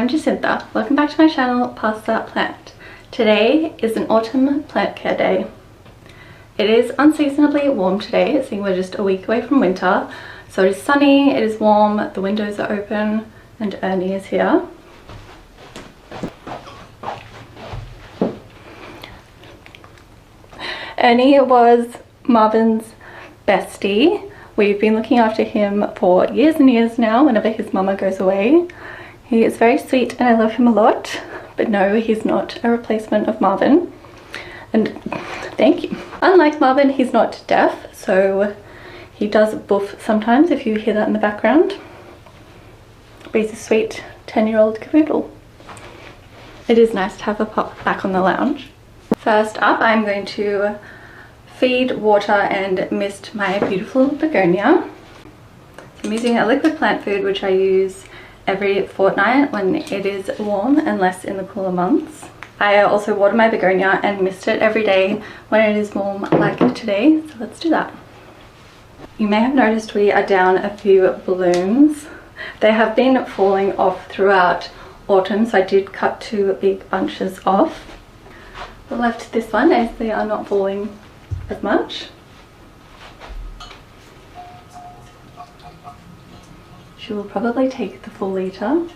I'm Jacinta. Welcome back to my channel, Past That Plant. Today is an autumn plant care day. It is unseasonably warm today, seeing we're just a week away from winter. So it is sunny, it is warm, the windows are open, and Ernie is here. Ernie was Marvin's bestie. We've been looking after him for years and years now whenever his mama goes away. He is very sweet and I love him a lot, but no, he's not a replacement of Marvin. And thank you. Unlike Marvin, he's not deaf, so he does boof sometimes if you hear that in the background. But he's a sweet 10-year-old Cavoodle. It is nice to have a pop back on the lounge. First up, I'm going to feed, water and mist my beautiful begonia. I'm using a liquid plant food which I use every fortnight when it is warm and less in the cooler months. I also water my begonia and mist it every day when it is warm like today, so let's do that. You may have noticed we are down a few blooms. They have been falling off throughout autumn, so I did cut 2 big bunches off. I left this one as they are not falling as much. She will probably take the full litre.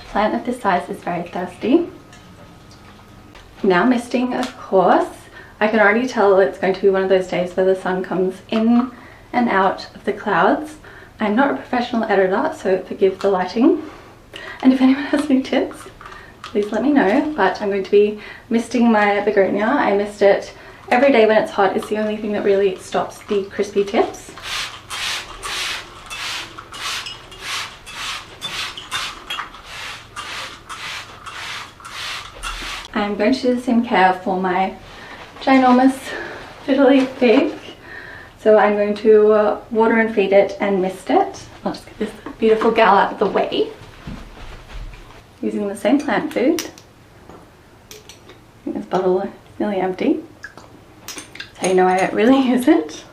Plant of this size is very thirsty. Now misting, of course. I can already tell it's going to be one of those days where the sun comes in and out of the clouds. I'm not a professional editor, so forgive the lighting. And if anyone has any tips, please let me know. But I'm going to be misting my begonia. I mist it every day when it's hot. It's the only thing that really stops the crispy tips. I'm going to do the same care for my ginormous Fiddle Leaf Fig. So I'm going to water and feed it and mist it. I'll just get this beautiful gal out of the way. Using the same plant food. I think this bottle is nearly empty. That's how you know I really use it.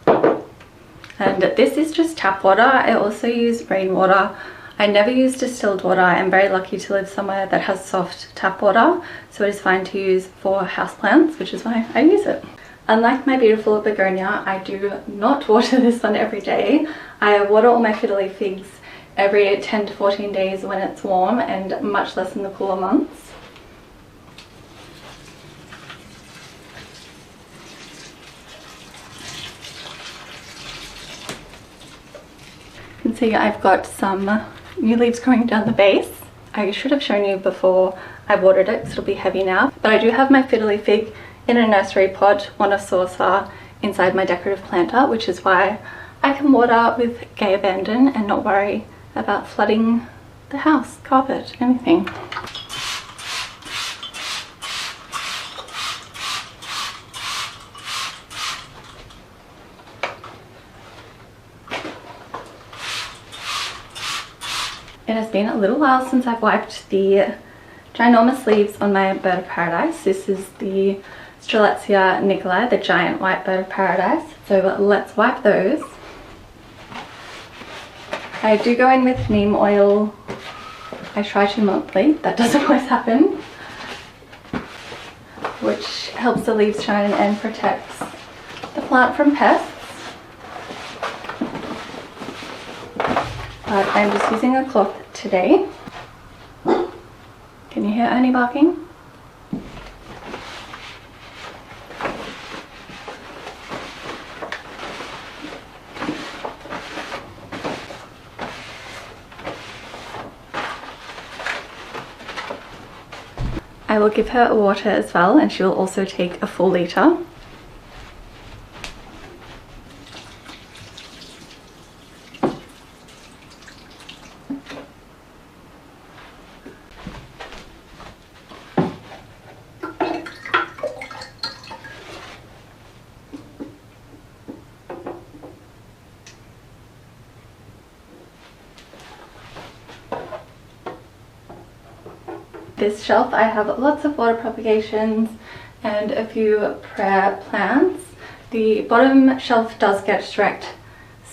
And this is just tap water. I also use rainwater. I never use distilled water. I'm very lucky to live somewhere that has soft tap water, so it is fine to use for houseplants, which is why I use it. Unlike my beautiful begonia, I do not water this one every day. I water all my Fiddle Leaf Figs every 10 to 14 days when it's warm, and much less in the cooler months. You can see I've got some new leaves growing down the base. I should have shown you before I watered it because it'll be heavy now. But I do have my Fiddle Leaf Fig in a nursery pot on a saucer inside my decorative planter, which is why I can water with gay abandon and not worry about flooding the house, carpet, anything. It has been a little while since I've wiped the ginormous leaves on my bird of paradise. This is the Strelitzia nicolai, the giant white bird of paradise. So let's wipe those. I do go in with neem oil. I try to monthly. That doesn't always happen. Which helps the leaves shine and protects the plant from pests. But I'm just using a cloth today. Can you hear Ernie barking? I will give her water as well, and she will also take a full litre. This shelf I have lots of water propagations and a few prayer plants. The bottom shelf does get strecked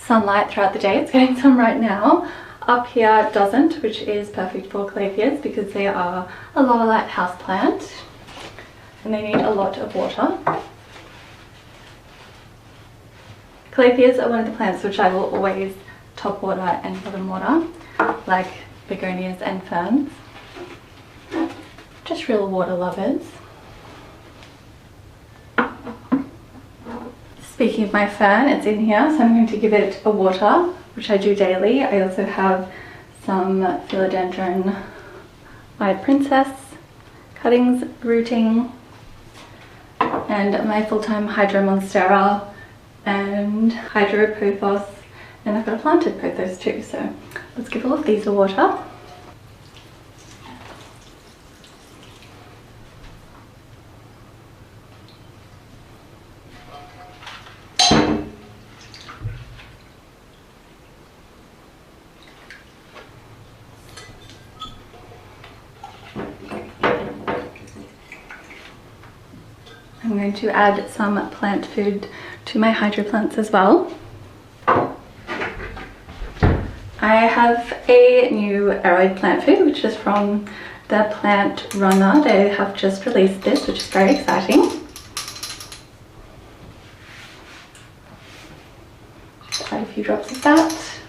sunlight throughout the day. It's getting some right now. Up here doesn't, which is perfect for calatheas because they are a lower light houseplant and they need a lot of water. Calatheas are one of the plants which I will always top water and bottom water, like begonias and ferns. Just real water lovers. Speaking of my fern, it's in here, so I'm going to give it a water, which I do daily. I also have some Philodendron White Princess cuttings rooting, and my full-time hydro Monstera and hydro Pothos, and I've got a planted Pothos too, so let's give all of these a water. I'm going to add some plant food to my hydroplants as well. I have a new aeroid plant food, which is from the Plant Runner. They have just released this, which is very exciting. Quite a few drops of that.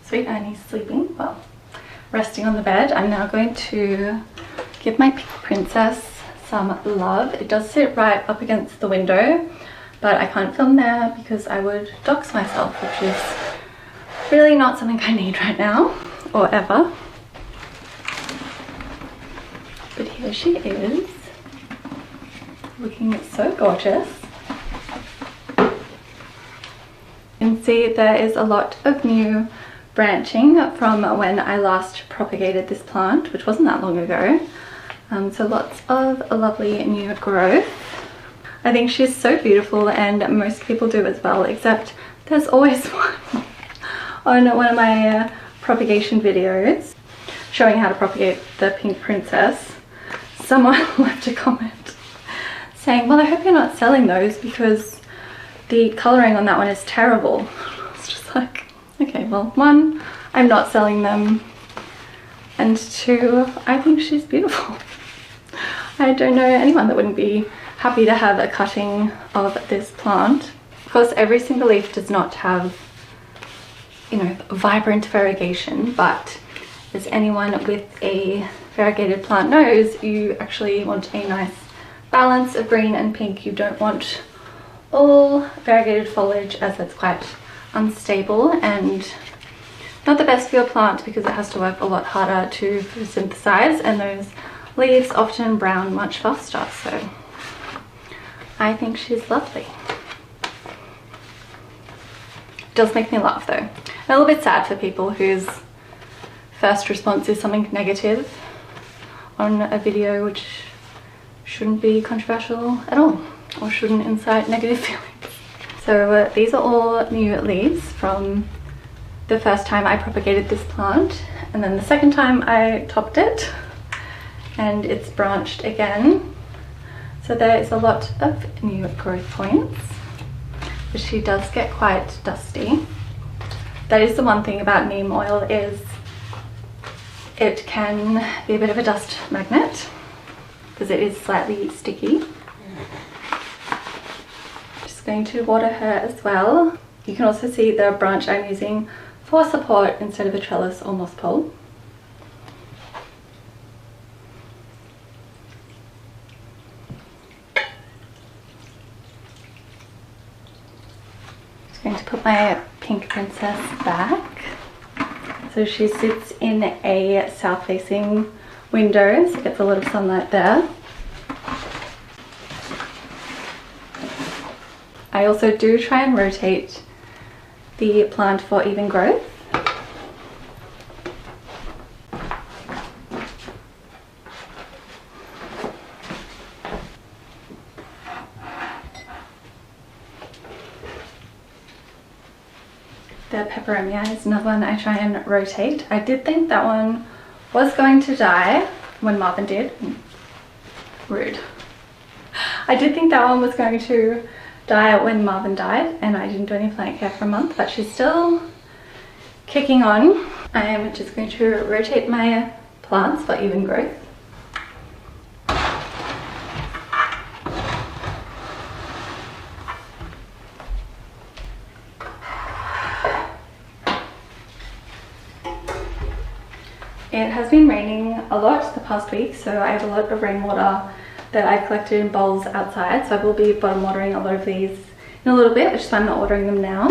Sweet Ernie's sleeping, well, resting on the bed. I'm now going to give my pink princess some love. It does sit right up against the window, but I can't film there because I would dox myself, which is really not something I need right now or ever. But here she is, looking so gorgeous. You can see there is a lot of new branching from when I last propagated this plant, which wasn't that long ago. So lots of lovely new growth. I think she's so beautiful, and most people do as well, except there's always one on one of my propagation videos showing how to propagate the pink princess. Someone left a comment saying, well, I hope you're not selling those because the colouring on that one is terrible. It's just like, okay, well, one, I'm not selling them, and two, I think she's beautiful. I don't know anyone that wouldn't be happy to have a cutting of this plant. Of course, every single leaf does not have, you know, vibrant variegation, but as anyone with a variegated plant knows, you actually want a nice balance of green and pink. You don't want all variegated foliage, as that's quite unstable and not the best for your plant because it has to work a lot harder to photosynthesize, and those leaves often brown much faster. So I think she's lovely. It does make me laugh though. I'm a little bit sad for people whose first response is something negative on a video which shouldn't be controversial at all or shouldn't incite negative feelings. So these are all new leaves from the first time I propagated this plant, and then the second time I topped it and it's branched again. So there is a lot of new growth points, but she does get quite dusty. That is the one thing about neem oil, is it can be a bit of a dust magnet because it is slightly sticky. Just going to water her as well. You can also see the branch I'm using for support instead of a trellis or moss pole. Going to put my pink princess back. So she sits in a south-facing window, so gets a lot of sunlight there. I also do try and rotate the plant for even growth. The Peperomia is another one I try and rotate. I did think that one was going to die when Marvin did. Rude. I did think that one was going to die when Marvin died, and I didn't do any plant care for a month, but she's still kicking on. I am just going to rotate my plants for even growth. It has been raining a lot the past week, so I have a lot of rainwater that I've collected in bowls outside, so I will be bottom watering a lot of these in a little bit, which is why I'm not watering them now.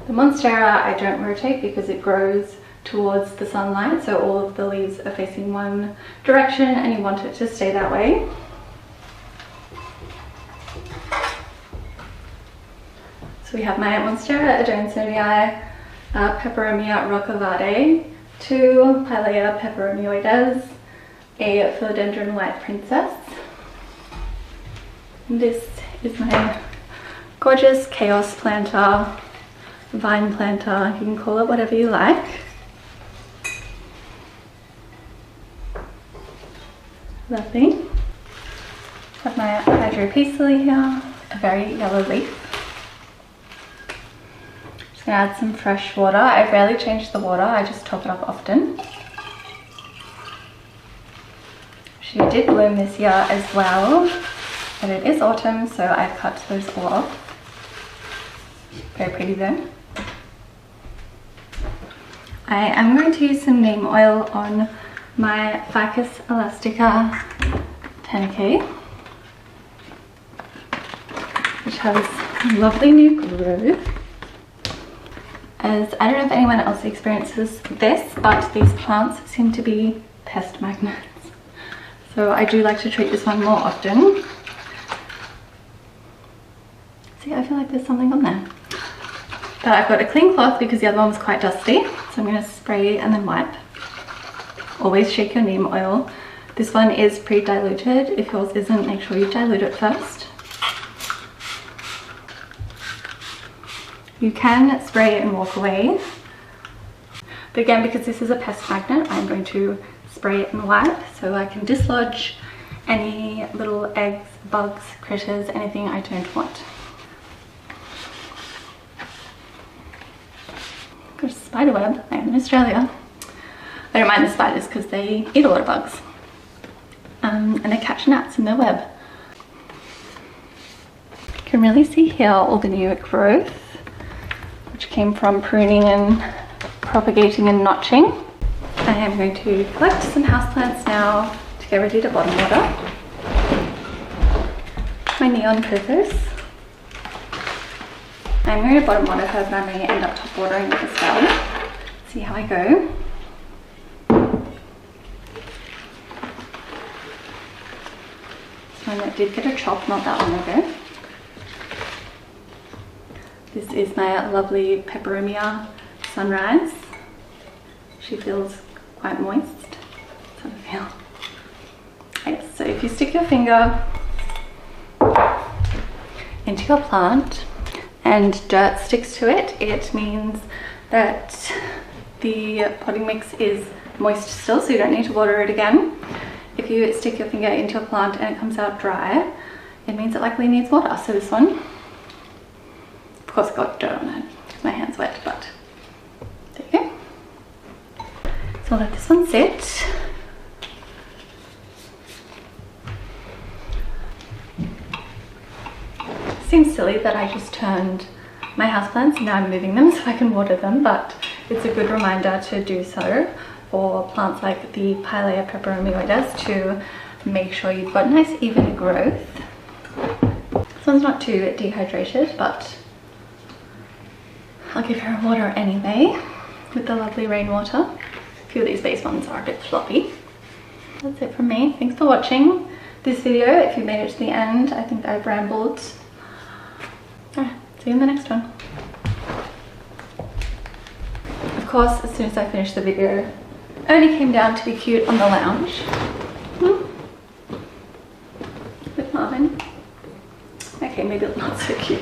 The Monstera I don't rotate because it grows towards the sunlight, so all of the leaves are facing one direction and you want it to stay that way. So we have my Monstera, adansonii, Peperomia Rocca Verde, 2 Pilea Peperomioides, a Philodendron White Princess. And this is my gorgeous chaos planter, vine planter, you can call it whatever you like. Lovely. Got my hydropeace here, a very yellow leaf. Just gonna add some fresh water. I rarely change the water, I just top it up often. She did bloom this year as well, but it is autumn, so I've cut those all off. Very pretty though. I am going to use some neem oil on my Ficus elastica tenaciae, which has lovely new growth. As I don't know if anyone else experiences this, but these plants seem to be pest magnets. So I do like to treat this one more often. See, I feel like there's something on there. But I've got a clean cloth because the other one was quite dusty. So I'm going to spray and then wipe. Always shake your neem oil. This one is pre-diluted. If yours isn't, make sure you dilute it first. You can spray and walk away. But again, because this is a pest magnet, I'm going to spray and wipe so I can dislodge any little eggs, bugs, critters, anything I don't want. Got a spider web. I am in Australia. I don't mind the spiders because they eat a lot of bugs. And they catch gnats in their web. You can really see here all the new growth, which came from pruning and propagating and notching. I am going to collect some houseplants now to get ready to bottom water. My neon Pothos. I'm going to bottom water her, but I'm going to end up top watering it as well. See how I go. This one that did get a chop not that long ago. This is my lovely Peperomia Sunrise. She feels quite moist. That's how I feel. Yes, so if you stick your finger into your plant and dirt sticks to it, it means that the potting mix is moist still, so you don't need to water it again. If you stick your finger into your plant and it comes out dry, it means it likely needs water. So this one, of course, got dirt on it because my hand's wet, but there you go. So I'll let this one sit. Seems silly that I just turned my houseplants and now I'm moving them so I can water them, but it's a good reminder to do so for plants like the Pilea Peperomioides to make sure you've got nice even growth. This one's not too dehydrated, but I'll give her a water anyway with the lovely rainwater. A few of these base ones are a bit floppy. That's it from me. Thanks for watching this video. If you made it to the end, I think I've rambled. Alright, see you in the next one. Of course, as soon as I finished the video, Ernie came down to be cute on the lounge. With Marvin. Okay, maybe not so cute.